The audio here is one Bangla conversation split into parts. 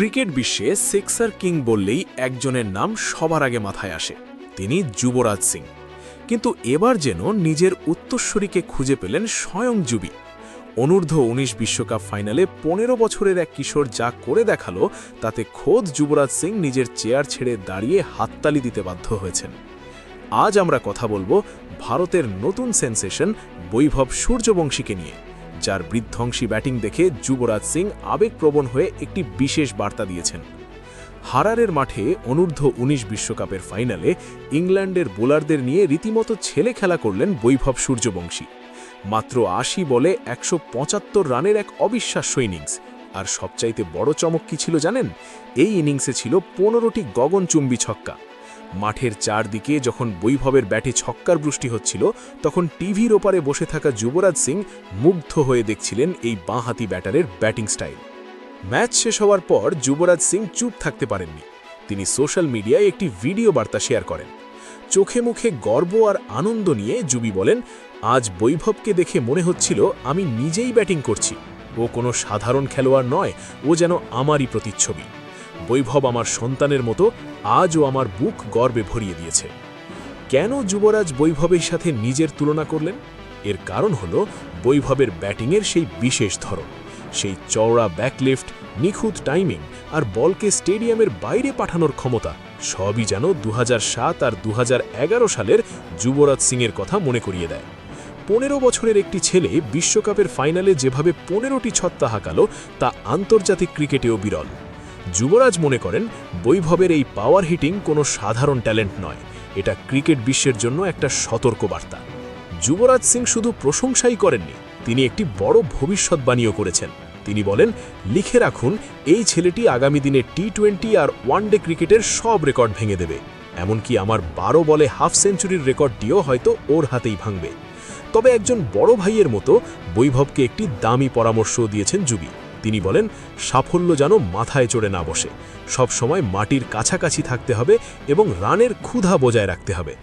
ক্রিকেট বিশ্বে সিক্সার কিং বললেই একজনের নাম সবার আগে মাথায় আসে, তিনি যুবরাজ সিং। কিন্তু এবার যেন নিজের উত্তরসূরিকে খুঁজে পেলেন স্বয়ং যুবী। অনূর্ধ্ব-19 বিশ্বকাপ ফাইনালে 15 বছরের এক কিশোর যা করে দেখালো, তাতে খোদ যুবরাজ সিং নিজের চেয়ার ছেড়ে দাঁড়িয়ে হাততালি দিতে বাধ্য হয়েছেন। আজ আমরা কথা বলবো ভারতের নতুন সেন্সেশন বৈভব সূর্যবংশীকে নিয়ে, যার বিধ্বংসী ব্যাটিং দেখে যুবরাজ সিং আবেগপ্রবণ হয়ে একটি বিশেষ বার্তা দিয়েছেন। হারারের মাঠে অনূর্ধ্ব-19 বিশ্বকাপের ফাইনালে ইংল্যান্ডের বোলারদের নিয়ে রীতিমতো ছেলে খেলা করলেন বৈভব সূর্যবংশী। মাত্র 80 বলে 175 রানের এক অবিশ্বাস্য ইনিংস। আর সবচাইতে বড় চমক কি ছিল জানেন? এই ইনিংসে ছিল 15টি গগনচুম্বী ছক্কা। মাঠের চারদিকে যখন বৈভবের ব্যাটে ছক্কার বৃষ্টি হচ্ছিল, তখন টিভির ওপারে বসে থাকা যুবরাজ সিং মুগ্ধ হয়ে দেখছিলেন এই বাঁহাতি ব্যাটারের ব্যাটিং স্টাইল। ম্যাচ শেষ হওয়ার পর যুবরাজ সিং চুপ থাকতে পারেননি। তিনি সোশ্যাল মিডিয়ায় একটি ভিডিও বার্তা শেয়ার করেন। চোখে মুখে গর্ব আর আনন্দ নিয়ে যুবী বলেন, আজ বৈভবকে দেখে মনে হচ্ছিল আমি নিজেই ব্যাটিং করছি। ও কোনো সাধারণ খেলোয়াড় নয়, ও যেন আমারই প্রতিচ্ছবি। বৈভব আমার সন্তানের মতো, আজও আমার বুক গর্বে ভরিয়ে দিয়েছে। কেন যুবরাজ বৈভবের সাথে নিজের তুলনা করলেন? এর কারণ হল বৈভবের ব্যাটিংয়ের সেই বিশেষ ধরন, সেই চওড়া ব্যাকলিফট, নিখুঁত টাইমিং আর বলকে স্টেডিয়ামের বাইরে পাঠানোর ক্ষমতা, সবই যেন 2007 আর 2011 সালের যুবরাজ সিংয়ের কথা মনে করিয়ে দেয়। 15 বছরের একটি ছেলে বিশ্বকাপের ফাইনালে যেভাবে 15টি ছক্কা হাঁকালো, তা আন্তর্জাতিক ক্রিকেটেও বিরল। যুবরাজ মনে করেন বৈভবের এই পাওয়ার হিটিং কোনো সাধারণ ট্যালেন্ট নয়, এটা ক্রিকেট বিশ্বের জন্য একটা সতর্কবার্তা। যুবরাজ সিং শুধু প্রশংসাই করেননি, তিনি একটি বড় ভবিষ্যৎবাণীও করেছেন। তিনি বলেন, লিখে রাখুন, এই ছেলেটি আগামী দিনে টি-20 আর ওয়ানডে ক্রিকেটের সব রেকর্ড ভেঙে দেবে। এমনকি আমার 12 বলে হাফ সেঞ্চুরির রেকর্ডটিও হয়তো ওর হাতেই ভাঙবে। তবে একজন বড় ভাইয়ের মতো বৈভবকে একটি দামি পরামর্শও দিয়েছেন যুবী। তিনি বলেন, সাফল্য যেন মাথায় চড়ে না বসে, সব সময় মাটির কাছাকাছি থাকতে হবে এবং রানের ক্ষুধা বজায় রাখতে হবে।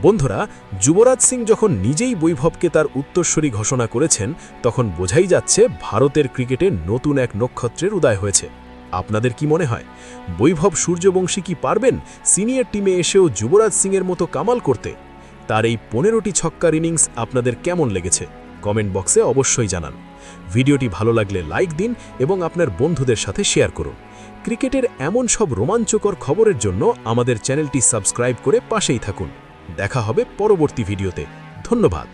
বন্ধুরা, যুবরাজ সিং যখন নিজেই বৈভবকে তার উত্তরসূরি ঘোষণা করেছেন, তখন বোঝাই যাচ্ছে ভারতের ক্রিকেটে নতুন এক নক্ষত্রের উদয় হয়েছে। আপনাদের কি মনে হয়, বৈভব সূর্যবংশী কি পারবেন সিনিয়র টিমে এসেও যুবরাজ সিংয়ের মতো কামাল করতে? তার এই 15টি ছক্কার ইনিংস আপনাদের কেমন লেগেছে? কমেন্ট বক্সে অবশ্যই জানান। ভিডিওটি ভালো লাগলে লাইক দিন এবং আপনার বন্ধুদের সাথে শেয়ার করুন। ক্রিকেটের এমন সব রোমাঞ্চকর খবরের জন্য আমাদের চ্যানেলটি সাবস্ক্রাইব করে পাশেই থাকুন। দেখা হবে পরবর্তী ভিডিওতে। ধন্যবাদ।